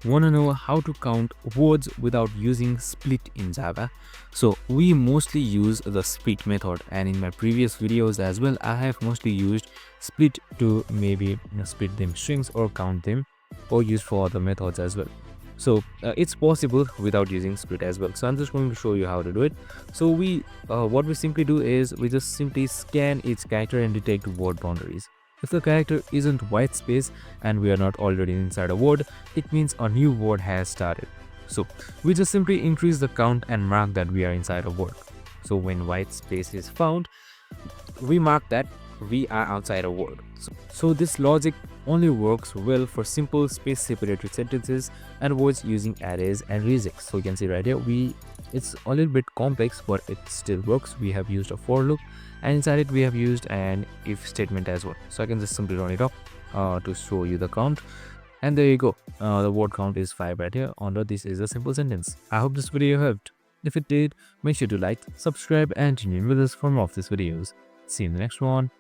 Want to know how to count words without using split in Java? So we mostly use the split method, and in my previous videos as well I have mostly used split to maybe split them strings or count them, or use for other methods as well. So it's possible without using split as well. So I'm just going to show you how to do it. So what we simply do is we just simply scan each character and detect word boundaries. If the character isn't white space and we are not already inside a word, it means a new word has started. So we just simply increase the count and mark that we are inside a word. So when white space is found, we mark that we are outside a word. So this logic only works well for simple space separated sentences and words using arrays and regex. So you can see right here, it's a little bit complex, but it still works. We have used a for loop, and inside it we have used an if statement as well. So I can just simply run it up to show you the count, and there you go. The word count is 5 right here. Under this is a simple sentence. I hope this video helped. If it did, make sure to like, subscribe, and tune in with us for more of these videos. See you in the next one.